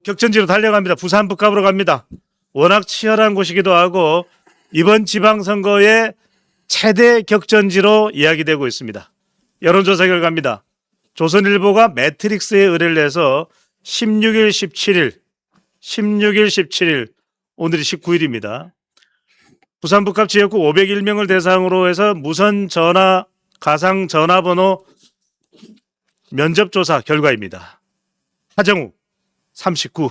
격전지로 달려갑니다. 부산 북갑으로 갑니다. 워낙 치열한 곳이기도 하고 이번 지방선거의 최대 격전지로 이야기되고 있습니다. 여론조사 결과입니다. 조선일보가 매트릭스에 의뢰를 해서 16일, 17일, 오늘이 19일입니다. 부산 북합 지역구 501명을 대상으로 해서 무선 전화, 가상 전화번호 면접조사 결과입니다. 하정우 39,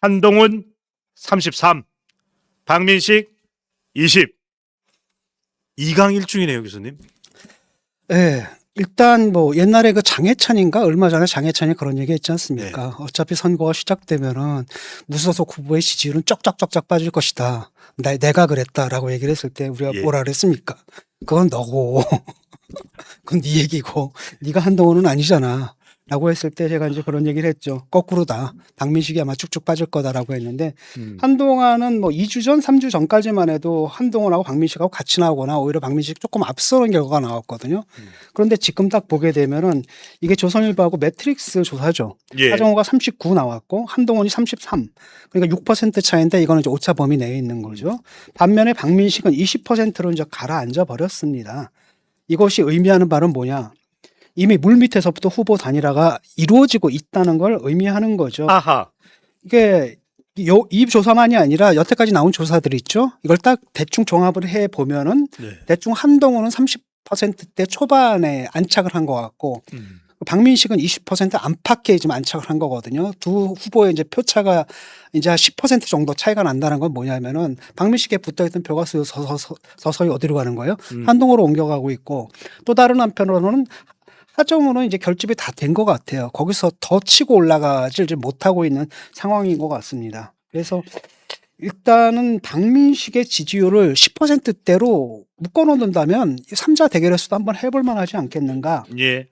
한동훈 33, 박민식 20. 2강 1중이네요, 교수님. 네. 일단 뭐 옛날에 그 장해찬인가 얼마 전에 장해찬이 그런 얘기 했지 않습니까? 네. 어차피 선거가 시작되면은 무소속 후보의 지지율은 쩍쩍쩍쩍 빠질 것이다. 내가 그랬다라고 얘기를 했을 때 우리가 예. 뭐라 그랬습니까? 그건 너고 그건 네 얘기고 네가 한동훈은 아니잖아. 라고 했을 때 제가 이제 그런 얘기를 했죠. 거꾸로다. 박민식이 아마 쭉쭉 빠질 거다라고 했는데 한동안은 뭐 2주 전, 3주 전까지만 해도 한동훈하고 박민식하고 같이 나오거나 오히려 박민식이 조금 앞서는 결과가 나왔거든요. 그런데 지금 딱 보게 되면은 이게 조선일보하고 매트릭스 조사죠. 예. 하정우가 39 나왔고 한동훈이 33. 그러니까 6% 차이인데 이거는 이제 오차 범위 내에 있는 거죠. 반면에 박민식은 20%로 이제 가라앉아 버렸습니다. 이것이 의미하는 바는 뭐냐? 이미 물밑에서부터 후보 단일화가 이루어지고 있다는 걸 의미하는 거죠. 아하. 이게 이 조사만이 아니라 여태까지 나온 조사들이 있죠. 이걸 딱 대충 종합을 해 보면은 네. 대충 한동훈은 30%대 초반에 안착을 한 것 같고 박민식은 20% 안팎에 지금 안착을 한 거거든요. 두 후보의 이제 표차가 이제 10% 정도 차이가 난다는 건 뭐냐면은 박민식에 붙어있던 표가 서서히 어디로 가는 거예요? 한동훈으로 옮겨가고 있고 또 다른 한편으로는 하정우는 이제 결집이 다 된 것 같아요. 거기서 더 치고 올라가질 못하고 있는 상황인 것 같습니다. 그래서 일단은 박민식의 지지율을 10%대로 묶어놓는다면 3자 대결에서도 한번 해볼 만하지 않겠는가 예.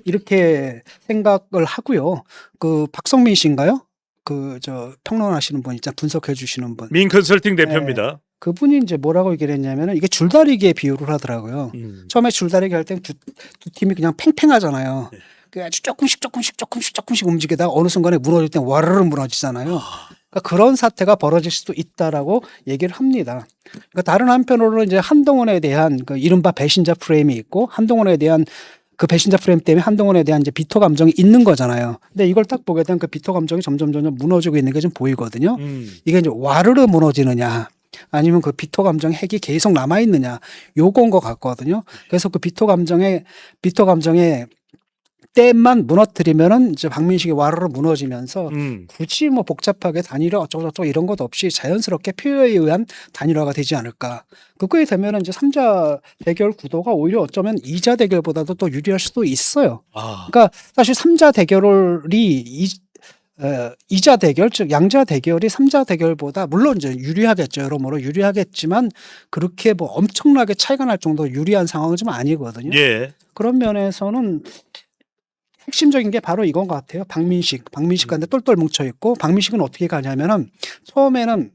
이렇게 생각을 하고요. 그 박성민 씨인가요? 그 평론하시는 분 있잖아요. 분석해 주시는 분. 민컨설팅 대표입니다. 그분이 이제 뭐라고 얘기를 했냐면은 이게 줄다리기에 비유를 하더라고요. 처음에 줄다리기 할 땐 두 팀이 그냥 팽팽하잖아요. 아주 조금씩 움직이다가 어느 순간에 무너질 땐 와르르 무너지잖아요. 그러니까 그런 사태가 벌어질 수도 있다라고 얘기를 합니다. 그러니까 다른 한편으로는 이제 한동훈에 대한 그 이른바 배신자 프레임이 있고 한동훈에 대한 그 배신자 프레임 때문에 한동훈에 대한 이제 비토 감정이 있는 거잖아요. 근데 이걸 딱 보게 되면 그 비토 감정이 점점 무너지고 있는 게 좀 보이거든요. 이게 이제 와르르 무너지느냐 아니면 그 비토 감정의 핵이 계속 남아 있느냐 요건 것 같거든요. 그래서 그 비토 감정의 댐만 무너뜨리면은 이제 박민식이 와르르 무너지면서 굳이 뭐 복잡하게 단일화 어쩌고저쩌고 이런 것 없이 자연스럽게 표에 의한 단일화가 되지 않을까. 그거에 되면은 이제 3자 대결 구도가 오히려 어쩌면 2자 대결보다도 또 유리할 수도 있어요. 그러니까 사실 3자 대결이 2자 대결 즉 양자 대결이 3자 대결보다 물론 이제 유리하겠죠. 여러모로 유리하겠지만 그렇게 뭐 엄청나게 차이가 날 정도로 유리한 상황은 좀 아니거든요. 예. 그런 면에서는 핵심적인 게 바로 이건 것 같아요. 박민식한테 똘똘 뭉쳐 있고 박민식은 어떻게 가냐면은 처음에는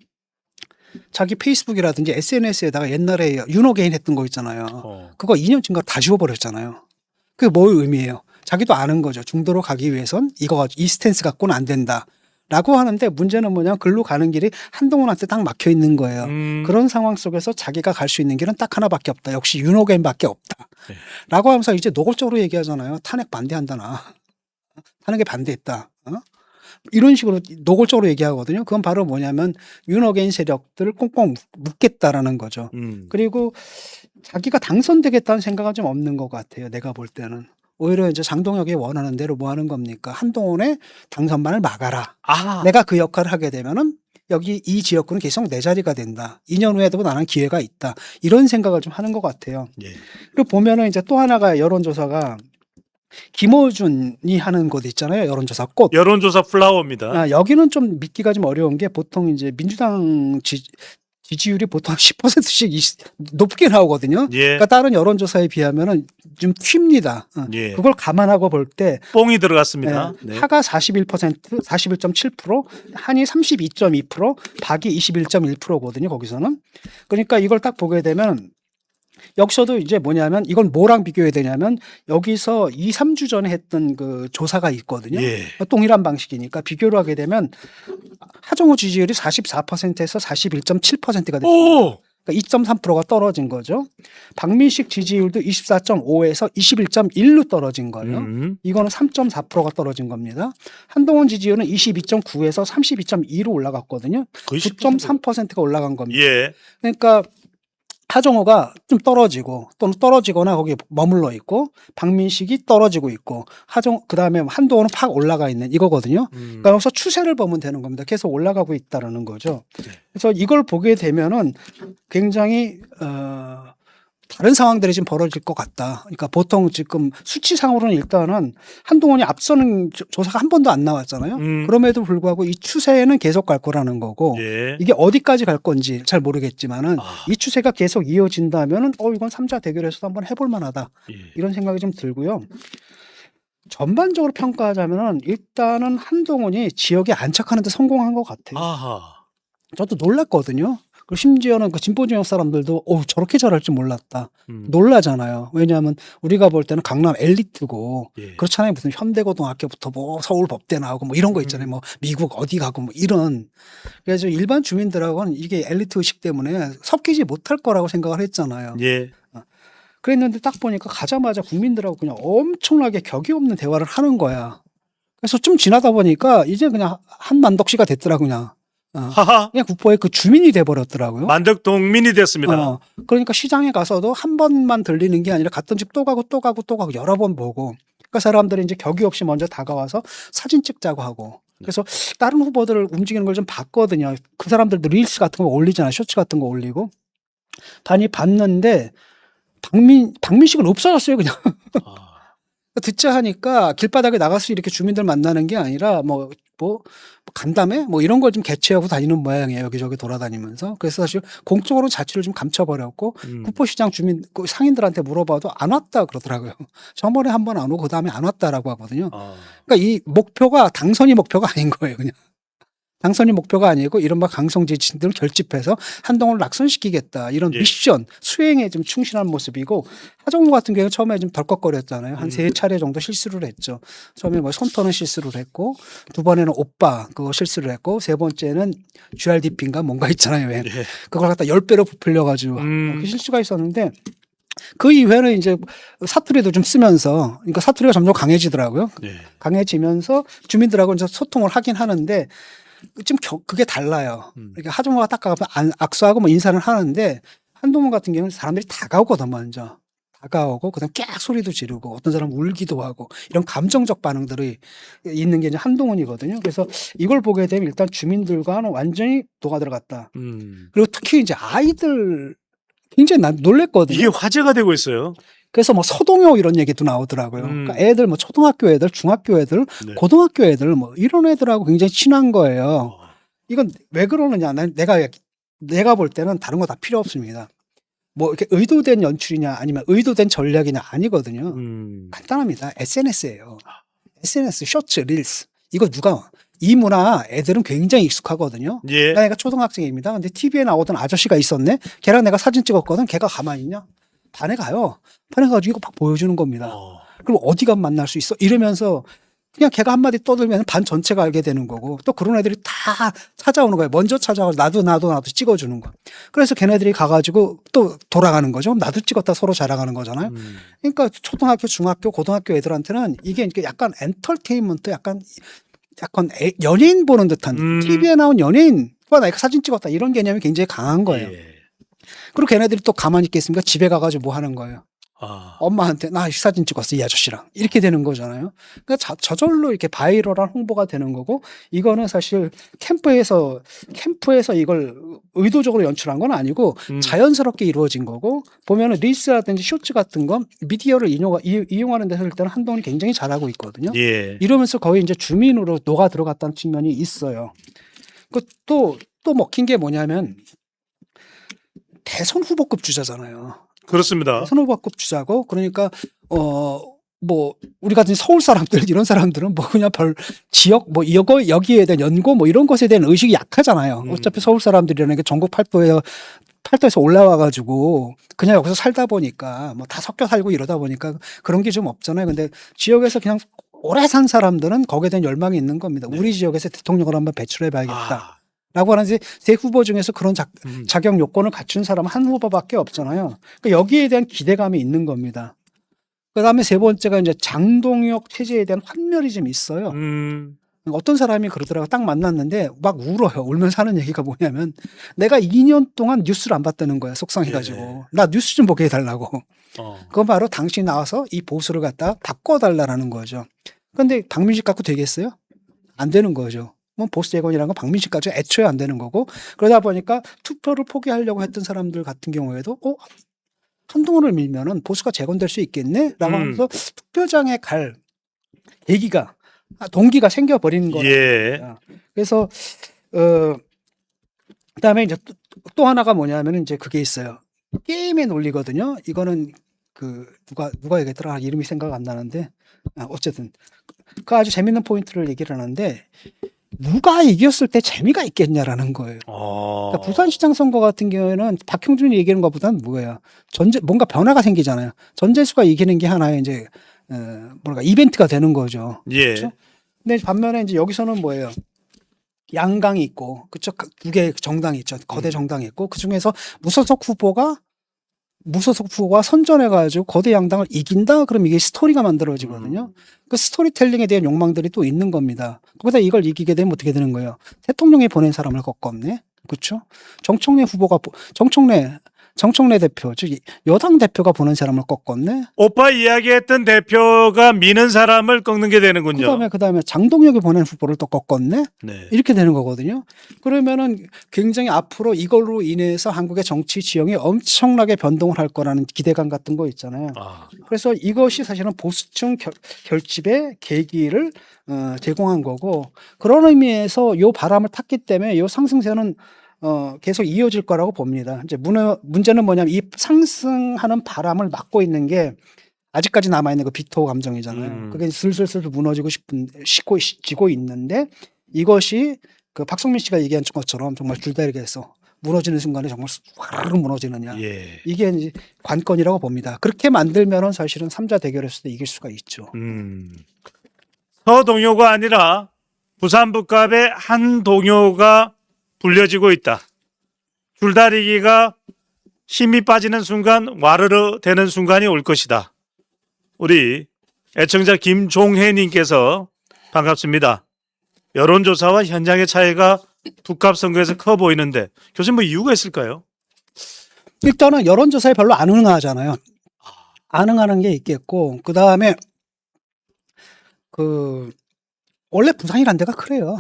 자기 페이스북이라든지 SNS에다가 옛날에 윤호개인 했던 거 있잖아요. 그거 2년쯤가 다 지워버렸잖아요. 그게 뭘 의미해요? 자기도 아는 거죠. 중도로 가기 위해선 이 스탠스 갖고는 안 된다. 라고 하는데 문제는 뭐냐면 글로 가는 길이 한동훈한테 딱 막혀 있는 거예요. 그런 상황 속에서 자기가 갈 수 있는 길은 딱 하나밖에 없다. 역시 윤호개인밖에 없다. 네. 라고 하면서 이제 노골적으로 얘기하잖아요. 탄핵 반대한다 나. 탄핵에 반대했다. 이런 식으로 노골적으로 얘기하거든요. 그건 바로 뭐냐면 윤호개인 세력들을 꽁꽁 묶겠다라는 거죠. 그리고 자기가 당선되겠다는 생각은 좀 없는 것 같아요. 내가 볼 때는. 오히려 이제 장동혁이 원하는 대로 뭐 하는 겁니까? 한동훈의 당선만을 막아라. 내가 그 역할을 하게 되면은 여기 이 지역구는 계속 내 자리가 된다. 2년 후에도 나는 기회가 있다. 이런 생각을 좀 하는 것 같아요. 예. 그리고 보면은 이제 또 하나가 여론조사가 김어준이 하는 곳 있잖아요. 여론조사 꽃. 여론조사 플라워입니다. 여기는 좀 믿기가 좀 어려운 게 보통 이제 민주당 지지율이 보통 10%씩 높게 나오거든요. 예. 그러니까 다른 여론조사에 비하면은 좀 튑니다. 예. 그걸 감안하고 볼 때 뽕이 들어갔습니다. 네. 하가 41%, 41.7%, 한이 32.2%, 박이 21.1%거든요. 거기서는. 그러니까 이걸 딱 보게 되면 여기서도 이제 뭐냐면 이건 뭐랑 비교해야 되냐면 여기서 2, 3주 전에 했던 그 조사가 있거든요. 예. 동일한 방식이니까 비교를 하게 되면 하정우 지지율이 44%에서 41.7%가 됐습니다. 오! 그러니까 2.3%가 떨어진 거죠. 박민식 지지율도 24.5에서 21.1로 떨어진 거예요. 이거는 3.4%가 떨어진 겁니다. 한동훈 지지율은 22.9에서 32.2로 올라갔거든요. 거의 9.3%가 올라간 겁니다. 예. 그러니까 하정우가 좀 떨어지고 또는 떨어지거나 거기에 머물러 있고 박민식이 떨어지고 있고 그다음에 한동훈은 팍 올라가 있는 이거거든요. 그러니까 여기서 추세를 보면 되는 겁니다. 계속 올라가고 있다라는 거죠. 그래서 이걸 보게 되면은 굉장히 다른 상황들이 지금 벌어질 것 같다. 그러니까 보통 지금 수치상으로는 일단은 한동훈이 앞서는 조사가 한 번도 안 나왔잖아요. 그럼에도 불구하고 이 추세는 계속 갈 거라는 거고 예. 이게 어디까지 갈 건지 잘 모르겠지만은 이 추세가 계속 이어진다면은 이건 3자 대결에서도 한번 해볼 만하다. 예. 이런 생각이 좀 들고요. 전반적으로 평가하자면은 일단은 한동훈이 지역에 안착하는 데 성공한 것 같아요. 아하. 저도 놀랐거든요. 그리고 심지어는 그 진보 지역 사람들도 저렇게 잘할 줄 몰랐다. 놀라잖아요. 왜냐하면 우리가 볼 때는 강남 엘리트고 예. 그렇잖아요. 무슨 현대고등학교부터 뭐 서울법대 나오고 뭐 이런 거 있잖아요. 뭐 미국 어디 가고 뭐 이런. 그래서 일반 주민들하고는 이게 엘리트 의식 때문에 섞이지 못할 거라고 생각을 했잖아요. 예. 그랬는데 딱 보니까 가자마자 국민들하고 그냥 엄청나게 격이 없는 대화를 하는 거야. 그래서 좀 지나다 보니까 이제 그냥 한만덕씨가 됐더라 그냥. 하하. 그냥 국보의 그 주민이 돼버렸더라고요. 만덕동민이 됐습니다. 그러니까 시장에 가서도 한 번만 들리는 게 아니라 갔던 집 또 가고 또 가고 또 가고 여러 번 보고. 그러니까 사람들이 이제 격이 없이 먼저 다가와서 사진 찍자고 하고. 그래서 다른 후보들을 움직이는 걸 좀 봤거든요. 그 사람들도 릴스 같은 거 올리잖아요. 쇼츠 같은 거 올리고. 봤는데 박민식은 없어졌어요 그냥. 듣자 하니까 길바닥에 나가서 이렇게 주민들 만나는 게 아니라 뭐 간담회 뭐 이런 걸 좀 개최하고 다니는 모양이에요. 여기저기 돌아다니면서. 그래서 사실 공적으로 자취를 좀 감춰버렸고 국포시장 주민 상인들한테 물어봐도 안 왔다 그러더라고요. 저번에 한 번 안 오고 그다음에 안 왔다라고 하거든요. 그러니까 이 목표가 당선이 목표가 아닌 거예요. 그냥. 당선이 목표가 아니고 이른바 강성 지지층들을 결집해서 한동훈을 낙선시키겠다. 이런 미션 수행에 좀 충실한 모습이고 하정우 같은 경우는 처음에 좀 덜컥거렸잖아요. 한 3차례 정도 실수를 했죠. 처음에 뭐 손터는 실수를 했고 두 번에는 오빠 그거 실수를 했고 세 번째는 GRDP인가 뭔가 있잖아요. 왜. 예. 그걸 갖다 10배로 부풀려 가지고 그 실수가 있었는데 그 이후에는 이제 사투리도 좀 쓰면서 그러니까 사투리가 점점 강해지더라고요. 예. 강해지면서 주민들하고 이제 소통을 하긴 하는데 좀 그게 달라요. 그러니까 하정우가 딱 가면 악수하고 뭐 인사를 하는데 한동훈 같은 경우는 사람들이 다가오거든 먼저. 다가오고 그다음 깨악 소리도 지르고 어떤 사람은 울기도 하고 이런 감정적 반응들이 있는 게 이제 한동훈이거든요. 그래서 이걸 보게 되면 일단 주민들과는 완전히 녹아 들어갔다. 그리고 특히 이제 아이들 굉장히 난 놀랬거든요. 이게 화제가 되고 있어요. 그래서 뭐 서동요 이런 얘기도 나오더라고요. 그러니까 애들 뭐 초등학교 애들, 중학교 애들, 네. 고등학교 애들 뭐 이런 애들하고 굉장히 친한 거예요. 이건 왜 그러느냐? 내가 볼 때는 다른 거 다 필요 없습니다. 뭐 이렇게 의도된 연출이냐 아니면 의도된 전략이냐 아니거든요. 간단합니다. SNS예요. SNS, 쇼츠, 릴스. 이거 이 문화 애들은 굉장히 익숙하거든요. 예. 내가 초등학생입니다. 근데 TV에 나오던 아저씨가 있었네. 걔랑 내가 사진 찍었거든. 걔가 가만히 있냐? 반에 가요. 반에 가지고 이거 막 보여주는 겁니다. 그럼 어디 가면 만날 수 있어? 이러면서 그냥 걔가 한마디 떠들면 반 전체가 알게 되는 거고 또 그런 애들이 다 찾아오는 거예요. 먼저 찾아가서 나도 찍어주는 거. 그래서 걔네들이 가가지고 또 돌아가는 거죠. 나도 찍었다 서로 자랑하는 거잖아요. 그러니까 초등학교, 중학교, 고등학교 애들한테는 이게 약간 엔터테인먼트 약간 연예인 보는 듯한 TV에 나온 연예인과 내가 사진 찍었다 이런 개념이 굉장히 강한 거예요. 예. 그리고 걔네들이 또 가만히 있겠습니까? 집에 가가지고 뭐 하는 거예요. 엄마한테 나 사진 찍었어 이 아저씨랑 이렇게 되는 거잖아요. 그러니까 저절로 이렇게 바이럴한 홍보가 되는 거고 이거는 사실 캠프에서 이걸 의도적으로 연출한 건 아니고 자연스럽게 이루어진 거고 보면은 릴스라든지 쇼츠 같은 건 미디어를 이용하는 데서 일단 한동훈이 굉장히 잘하고 있거든요. 예. 이러면서 거의 이제 주민으로 녹아 들어갔다는 측면이 있어요. 또 먹힌 게 뭐냐면 대선 후보급 주자잖아요. 그렇습니다. 대선 후보급 주자고 그러니까 뭐 우리 같은 서울 사람들 이런 사람들은 뭐 그냥 별 지역 뭐 여기에 대한 연고 뭐 이런 것에 대한 의식이 약하잖아요. 어차피 서울 사람들이라는 게 전국 팔도에서 올라와가지고 그냥 여기서 살다 보니까 뭐 다 섞여 살고 이러다 보니까 그런 게 좀 없잖아요. 근데 지역에서 그냥 오래 산 사람들은 거기에 대한 열망이 있는 겁니다. 네. 우리 지역에서 대통령을 한번 배출해 봐야겠다. 아, 라고 하는 이제 세 후보 중에서 그런 음. 자격 요건을 갖춘 사람은 한 후보밖에 없잖아요. 그러니까 여기에 대한 기대감이 있는 겁니다. 그다음에 세 번째가 이제 장동혁 체제에 대한 환멸이 좀 있어요. 어떤 사람이 그러더라고. 딱 만났는데 막 울어요. 울면서 하는 얘기가 뭐냐면 내가 2년 동안 뉴스를 안 봤다는 거야. 속상해가지고. 네. 나 뉴스 좀 보게 해달라고. 어. 그건 바로 당신이 나와서 이 보수를 갖다 바꿔달라는 거죠. 근데 박민식 갖고 되겠어요? 안 되는 거죠. 뭐 보수 재건이라는 건 박민식 가지고 애초에 안 되는 거고 그러다 보니까 투표를 포기하려고 했던 사람들 같은 경우에도 한동훈을 밀면은 보수가 재건될 수 있겠네? 라고 하면서 투표장에 갈 계기가 동기가 생겨버리는 거예요. 예. 그래서 그다음에 이제 또 하나가 뭐냐면 이제 그게 있어요. 게임의 논리거든요. 이거는 그 누가 얘기했더라 이름이 생각 안 나는데 어쨌든 그 아주 재밌는 포인트를 얘기를 하는데 누가 이겼을 때 재미가 있겠냐라는 거예요. 그러니까 부산시장 선거 같은 경우에는 박형준이 이기는 것보다는 뭐예요? 뭔가 변화가 생기잖아요. 전재수가 이기는 게 하나의 이제 뭐랄까 이벤트가 되는 거죠. 예. 그렇죠? 근데 반면에 이제 여기서는 뭐예요? 양강이 있고 그쪽 두 개 정당이 있죠. 거대 정당이 있고 그 중에서 무소속 후보가 선전해가지고 거대 양당을 이긴다? 그럼 이게 스토리가 만들어지거든요. 그 스토리텔링에 대한 욕망들이 또 있는 겁니다. 거기다 이걸 이기게 되면 어떻게 되는 거예요? 대통령이 보낸 사람을 꺾었네? 그렇죠? 정청래 대표, 즉 여당 대표가 보낸 사람을 꺾었네? 오빠 이야기했던 대표가 미는 사람을 꺾는 게 되는군요. 그다음에 장동혁이 보낸 후보를 또 꺾었네? 네. 이렇게 되는 거거든요. 그러면은 굉장히 앞으로 이걸로 인해서 한국의 정치 지형이 엄청나게 변동을 할 거라는 기대감 같은 거 있잖아요. 그래서 이것이 사실은 보수층 결집의 계기를 제공한 거고 그런 의미에서 요 바람을 탔기 때문에 요 상승세는 계속 이어질 거라고 봅니다. 이제 문제는 뭐냐면 이 상승하는 바람을 막고 있는 게 아직까지 남아있는 그 비토 감정이잖아요. 그게 슬슬 지고 있는데 이것이 그 박성민 씨가 얘기한 것처럼 정말 줄다리기 해서 무너지는 순간에 정말 화르르 무너지느냐. 예. 이게 이제 관건이라고 봅니다. 그렇게 만들면은 사실은 3자 대결에서도 이길 수가 있죠. 서동요가 아니라 부산북갑의 한동요가 불려지고 있다. 줄다리기가 힘이 빠지는 순간 와르르 되는 순간이 올 것이다. 우리 애청자 김종혜님께서 반갑습니다. 여론조사와 현장의 차이가 북갑 선거에서 커 보이는데 교수님 뭐 이유가 있을까요? 일단은 여론조사에 별로 안 응하잖아요. 안 응하는 게 있겠고 그 다음에 원래 부산이란 데가 그래요.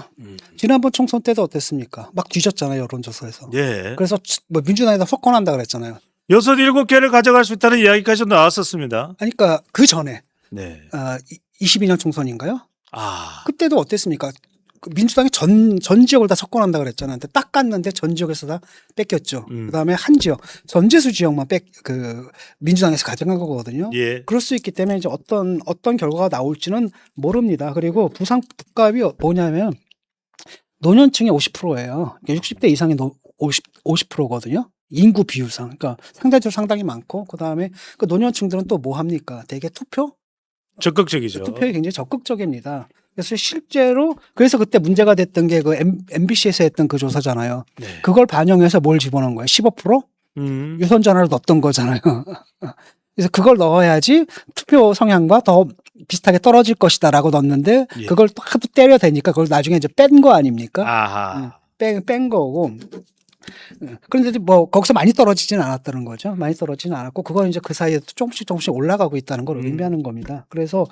지난번 총선 때도 어땠습니까? 막 뒤졌잖아요 여론조사에서. 예. 그래서 뭐 민주당에다 석권한다 그랬잖아요. 6, 7개를 가져갈 수 있다는 이야기까지 나왔었습니다. 그러니까 그 전에 네. 22년 총선인가요? 아. 그때도 어땠습니까? 그 민주당이 전 지역을 다 석권한다 그랬잖아요. 근데 딱 갔는데 전 지역에서 다 뺏겼죠. 그다음에 한 지역 전재수 지역만 민주당에서 가져간 거거든요. 예. 그럴 수 있기 때문에 이제 어떤 결과가 나올지는 모릅니다. 그리고 부산 북갑이 뭐냐면 노년층의 50%예요. 60대 이상의 50%거든요. 인구 비율상. 그러니까 상대적으로 상당히 많고 그다음에 그 노년층들은 또 뭐 합니까? 되게 적극적이죠. 투표에 굉장히 적극적입니다. 그래서 실제로 그래서 그때 문제가 됐던 게 그 MBC에서 했던 그 조사잖아요. 네. 그걸 반영해서 뭘 집어넣은 거예요? 15%? 유선 전화를 넣었던 거잖아요. 그래서 그걸 넣어야지 투표 성향과 더 비슷하게 떨어질 것이다라고 넣었는데 예. 그걸 하도 때려대니까 그걸 나중에 이제 뺀 거 아닙니까? 아하. 뺀 거고. 그런데 뭐 거기서 많이 떨어지진 않았다는 거죠. 많이 떨어지진 않았고 그건 이제 그 사이에 조금씩 올라가고 있다는 걸 의미하는 겁니다. 그래서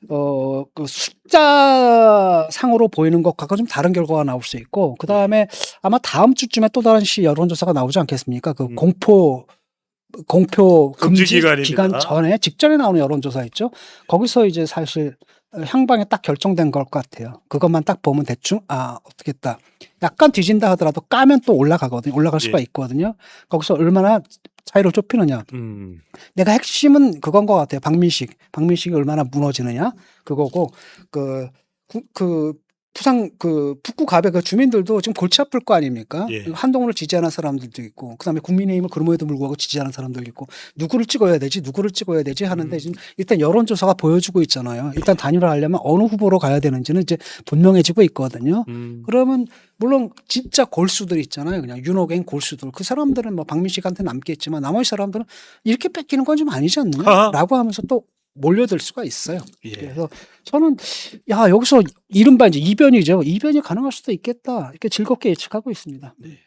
그 숫자 상으로 보이는 것과 좀 다른 결과가 나올 수 있고 그 다음에 아마 다음 주쯤에 또 다른 여론조사가 나오지 않겠습니까? 그 공표 금지 기간 직전에 나오는 여론조사 있죠. 거기서 이제 사실 향방이 딱 결정된 것 같아요. 그것만 딱 보면 대충 어떻겠다. 약간 뒤진다 하더라도 까면 또 올라가거든요. 올라갈 수가 있거든요. 거기서 얼마나 차이를 좁히느냐. 내가 핵심은 그건 것 같아요. 박민식이 얼마나 무너지느냐 그거고 그 부산 그 북구 갑의 그 주민들도 지금 골치 아플 거 아닙니까? 예. 한동훈을 지지하는 사람들도 있고, 그다음에 국민의힘을 그럼에도 불구하고 지지하는 사람들도 있고, 누구를 찍어야 되지, 누구를 찍어야 되지 하는데 지금 일단 여론조사가 보여주고 있잖아요. 일단 단일화하려면 어느 후보로 가야 되는지는 이제 분명해지고 있거든요. 그러면 물론 진짜 골수들 있잖아요. 그냥 윤호갱 골수들. 그 사람들은 뭐 박민식한테 남겠지만 나머지 사람들은 이렇게 뺏기는 건 좀 아니지 않느냐? 하하. 라고 하면서 또 몰려들 수가 있어요. 예. 그래서 저는 야 여기서 이른바 이제 이변이죠. 이변이 가능할 수도 있겠다. 이렇게 즐겁게 예측하고 있습니다. 네.